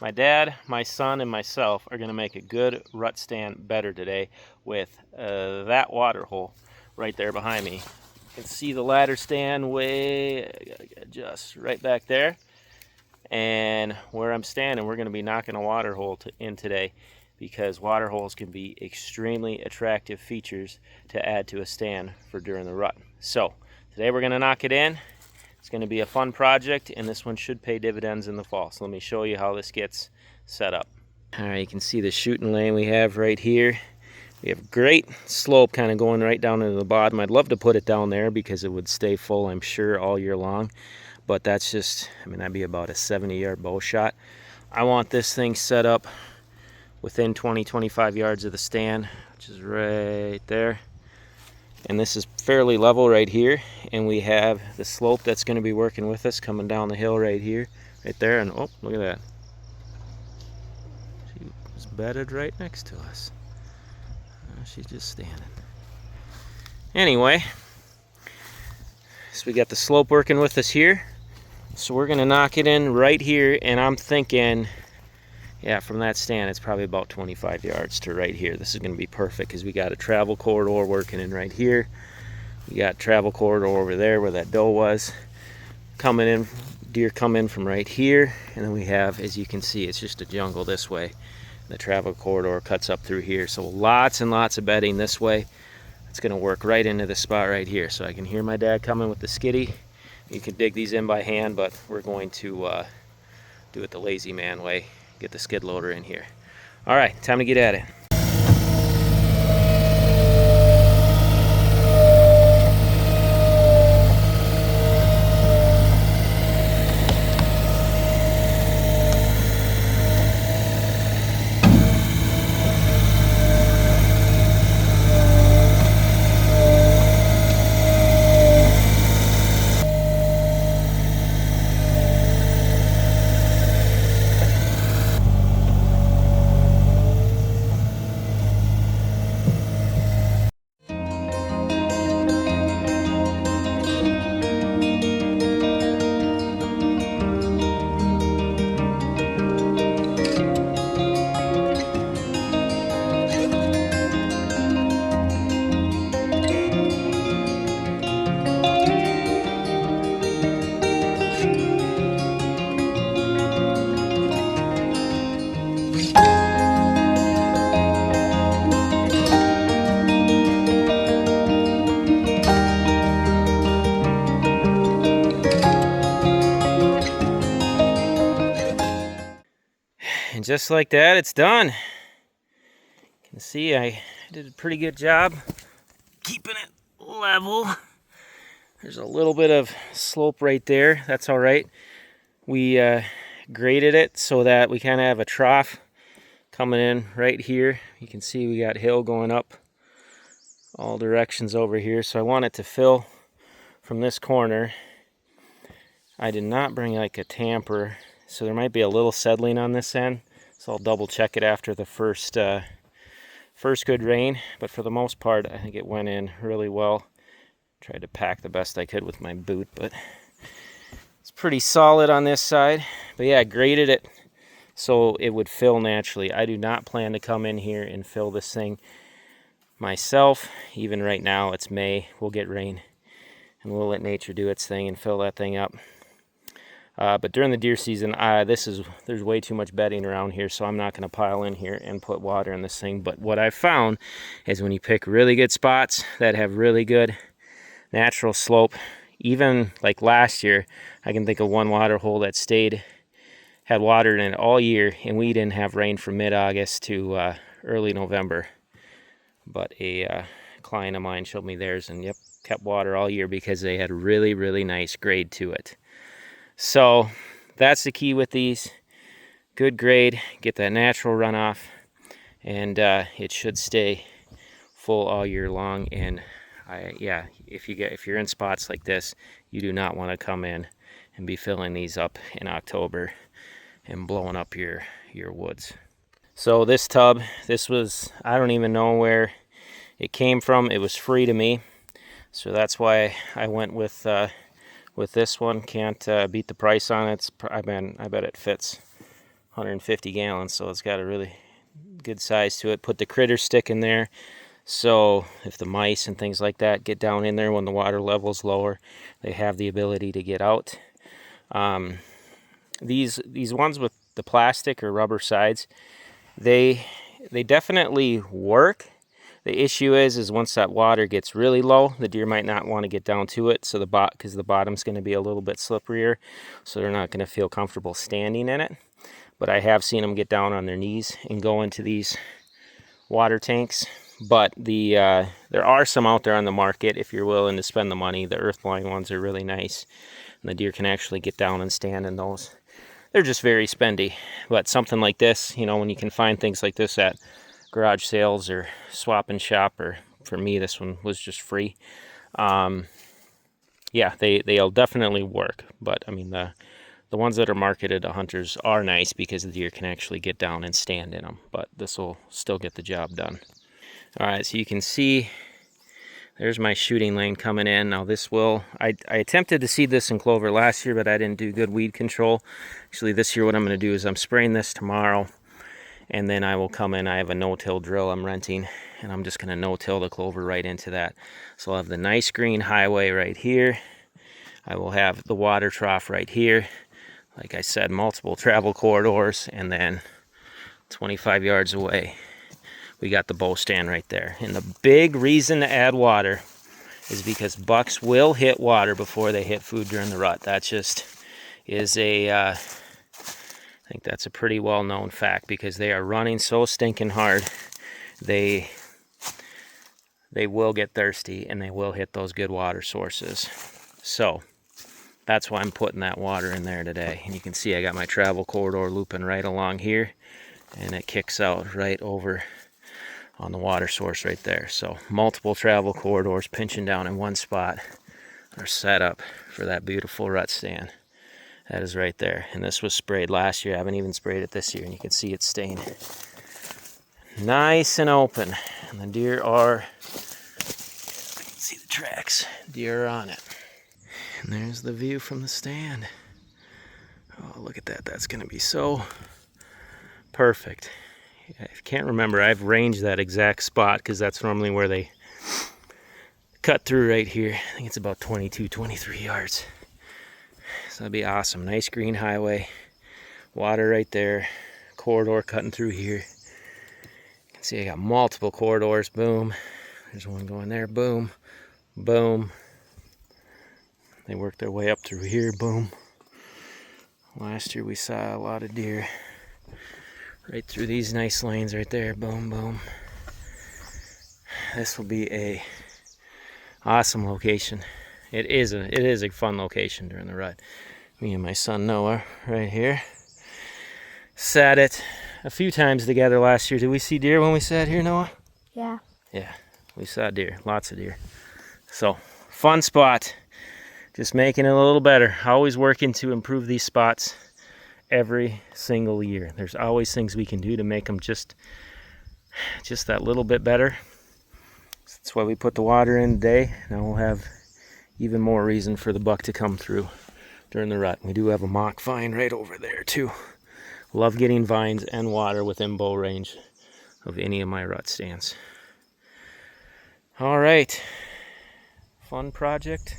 My dad, my son, and myself are going to make a good rut stand better today with that water hole right there behind me. You can see the ladder stand way, just right back there. And where I'm standing, we're going to be knocking a water hole in today, because water holes can be extremely attractive features to add to a stand for during the rut. So today we're going to knock it in. It's going to be a fun project, and this one should pay dividends in the fall. So let me show you how this gets set up. All right, you can see the shooting lane we have right here. We have great slope kind of going right down into the bottom. I'd love to put it down there because it would stay full, I'm sure, all year long. But that's just, that'd be about a 70-yard bow shot. I want this thing set up within 20-25 yards of the stand, which is right there. And this is fairly level right here, and we have the slope that's going to be working with us coming down the hill right here, right there. And oh, look at that, she was bedded right next to us. She's just standing. Anyway, so we got the slope working with us here, so we're going to knock it in right here. And I'm thinking, yeah, from that stand, it's probably about 25 yards to right here. This is going to be perfect because we got a travel corridor working in right here. We got travel corridor over there where that doe was coming in. Deer come in from right here, and then we have, as you can see, it's just a jungle this way. The travel corridor cuts up through here, so lots and lots of bedding this way. It's going to work right into the spot right here. So I can hear my dad coming with the skiddy. You can dig these in by hand, but we're going to do it the lazy man way. Get the skid loader in here. All right, time to get at it. And just like that, it's done. You can see I did a pretty good job keeping it level. There's a little bit of slope right there. That's all right. We graded it so that we kind of have a trough coming in right here. You can see we got hill going up all directions over here. So I want it to fill from this corner. I did not bring like a tamper, so there might be a little settling on this end. So I'll double check it after the first good rain. But for the most part, I think it went in really well. Tried to pack the best I could with my boot, but it's pretty solid on this side. But yeah, I graded it so it would fill naturally. I do not plan to come in here and fill this thing myself. Even right now, it's May. We'll get rain, and we'll let nature do its thing and fill that thing up. But during the deer season, there's way too much bedding around here, so I'm not going to pile in here and put water in this thing. But what I've found is when you pick really good spots that have really good natural slope, even like last year, I can think of one water hole that had water in it all year, and we didn't have rain from mid-August to early November. But a client of mine showed me theirs, and yep, kept water all year because they had really, really nice grade to it. So that's the key with these. Good grade, get that natural runoff, and it should stay full all year long. And if you're in spots like this, you do not want to come in and be filling these up in October and blowing up your woods. So this tub, I don't even know where it came from. It was free to me, so that's why I went with this one. Can't beat the price on it. I bet it fits 150 gallons, so it's got a really good size to it. Put the critter stick in there, so if the mice and things like that get down in there when the water level's lower, they have the ability to get out. These ones with the plastic or rubber sides, they definitely work. The issue is once that water gets really low, the deer might not want to get down to it, so because the bottom's going to be a little bit slipperier, so they're not going to feel comfortable standing in it. But I have seen them get down on their knees and go into these water tanks. But there are some out there on the market if you're willing to spend the money. The earth-blind ones are really nice, and the deer can actually get down and stand in those. They're just very spendy, but something like this, you know, when you can find things like this at garage sales or swap and shop, or for me this one was just free, yeah, they'll definitely work. But I mean, the ones that are marketed to hunters are nice because the deer can actually get down and stand in them, but this will still get the job done. All right, so you can see there's my shooting lane coming in. Now this I attempted to seed this in clover last year, but I didn't do good weed control. Actually, this year what I'm going to do is I'm spraying this tomorrow, and then I will come in. I have a no-till drill I'm renting, and I'm just going to no-till the clover right into that. So I'll have the nice green highway right here. I will have the water trough right here. Like I said, multiple travel corridors, and then 25 yards away, we got the bow stand right there. And the big reason to add water is because bucks will hit water before they hit food during the rut. That just is I think that's a pretty well-known fact, because they are running so stinking hard. They will get thirsty, and they will hit those good water sources. So that's why I'm putting that water in there today. And you can see I got my travel corridor looping right along here, and it kicks out right over on the water source right there. So multiple travel corridors pinching down in one spot are set up for that beautiful rut stand. That is right there. And this was sprayed last year. I haven't even sprayed it this year, and you can see it's staying nice and open. And the deer are, see the tracks, deer are on it. And there's the view from the stand. Oh, look at that. That's going to be so perfect. I can't remember. I've ranged that exact spot because that's normally where they cut through right here. I think it's about 22, 23 yards. So that'd be awesome. Nice green highway. Water right there. Corridor cutting through here. You can see I got multiple corridors. Boom. There's one going there. Boom. Boom. They work their way up through here. Boom. Last year we saw a lot of deer right through these nice lanes right there. Boom, boom. This will be a awesome location. It is a fun location during the rut. Me and my son Noah right here sat it a few times together last year. Did we see deer when we sat here, Noah? Yeah. Yeah, we saw deer, lots of deer. So, fun spot. Just making it a little better. Always working to improve these spots every single year. There's always things we can do to make them just that little bit better. That's why we put the water in today. Now we'll have even more reason for the buck to come through during the rut. We do have a mock vine right over there too. Love getting vines and water within bow range of any of my rut stands. All right, fun project.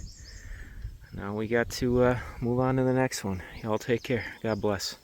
Now we got to move on to the next one. Y'all take care. God bless.